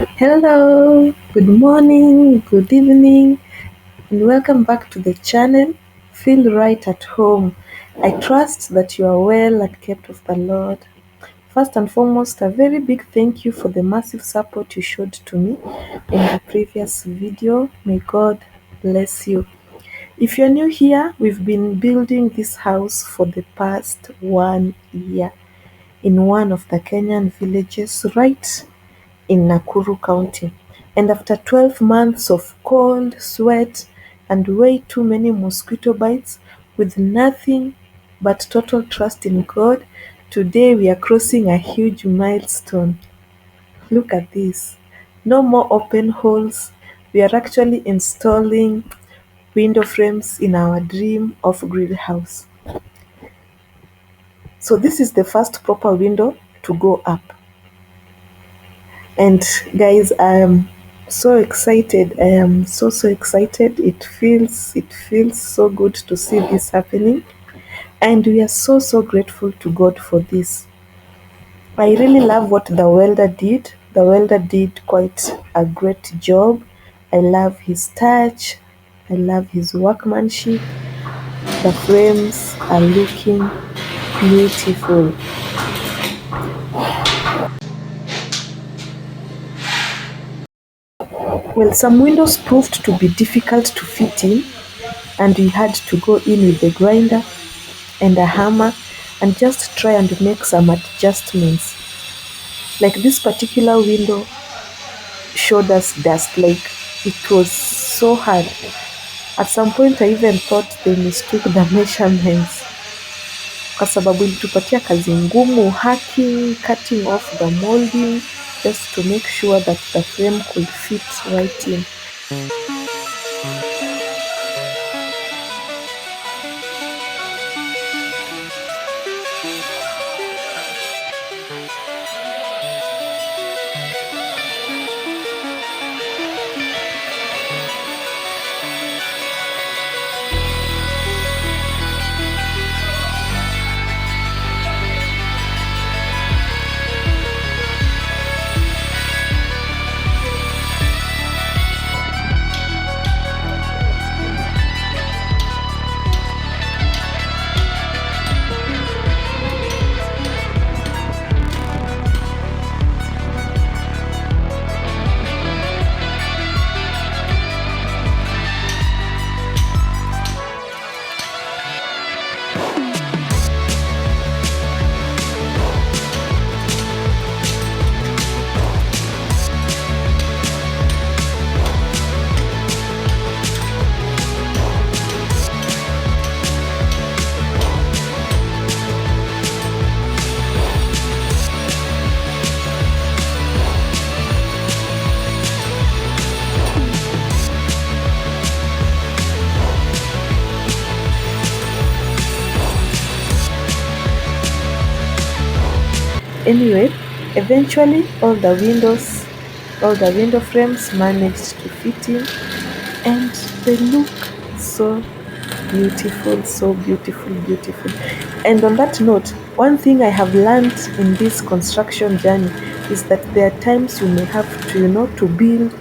Hello, good morning, good evening, and welcome back to the channel. Feel right at home. I trust that you are well and kept of the Lord. First and foremost, a very big thank you for the massive support you showed to me in the previous video. May God bless you. If you're new here, we've been building this house for the past 1 year in one of the Kenyan villages right in Nakuru County. And after 12 months of cold, sweat, and way too many mosquito bites, with nothing but total trust in God, today we are crossing a huge milestone. Look at this. No more open holes. We are actually installing window frames in our dream off-grid house. So this is the first proper window to go up. And guys, I am so excited. I am so excited. It feels so good to see this happening. And we are so grateful to God for this. I really love what the welder did. The welder did quite a great job. I love his touch. I love his workmanship. The frames are looking beautiful. Well, some windows proved to be difficult to fit in, and we had to go in with a grinder and a hammer and just try and make some adjustments. Like this particular window showed us dust, like it was so hard. At some point I even thought they mistook the measurements kwa sababu ilitupatia kazi ngumu, hacking, cutting off the molding just to make sure that the frame could fit right in. Anyway, eventually all the window frames managed to fit in, and they look so beautiful, so beautiful. And on that note, one thing I have learned in this construction journey is that there are times you may have to, to build,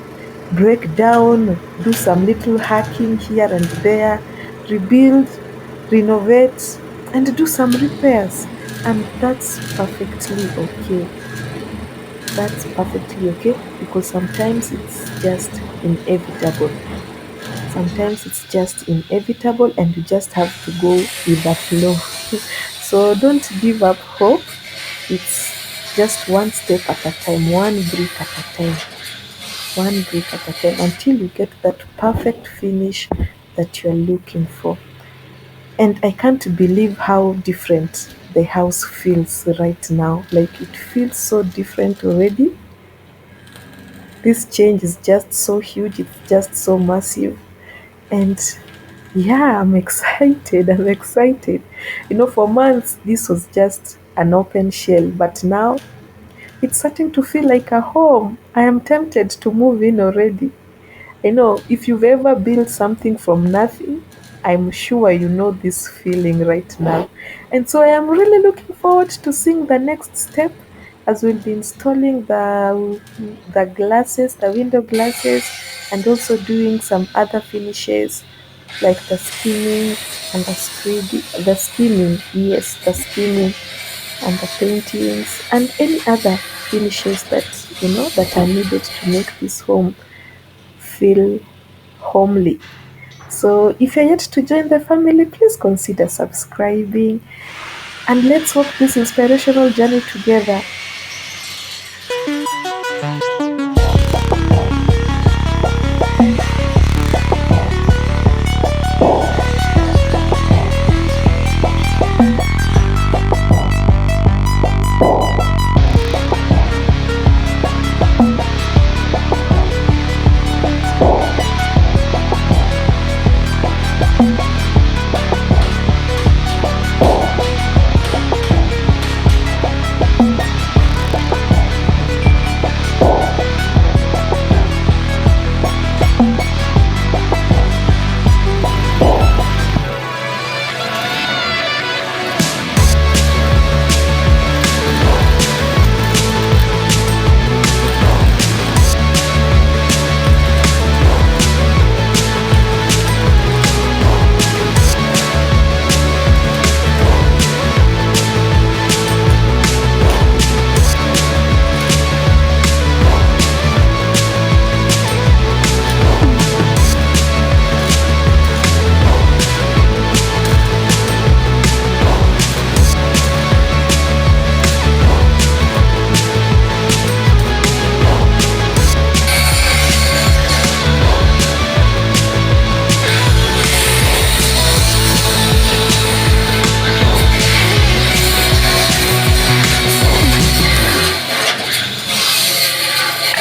break down, do some little hacking here and there, rebuild, renovate, and do some repairs. And that's perfectly okay. That's perfectly okay because sometimes it's just inevitable. Sometimes it's just inevitable and you just have to go with the flow. So don't give up hope. It's just one step at a time, one brick at a time, one brick at a time until you get that perfect finish that you're looking for. And I can't believe how different the house feels right now. Like it feels so different already. This change is just so huge, it's just so massive. And yeah, I'm excited. I'm excited. For months, this was just an open shell, but now it's starting to feel like a home. I am tempted to move in already. I know if you've ever built something from nothing, I'm sure you know this feeling right now. And so I am really looking forward to seeing the next step as we'll be installing the glasses, the window glasses, and also doing some other finishes like the skimming and the skimming, yes, the skimming and the paintings and any other finishes that that are needed to make this home feel homely. So if you're yet to join the family, please consider subscribing and let's walk this inspirational journey together.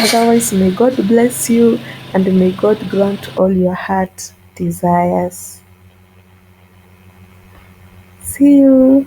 Otherwise, may God bless you and may God grant all your heart desires. See you.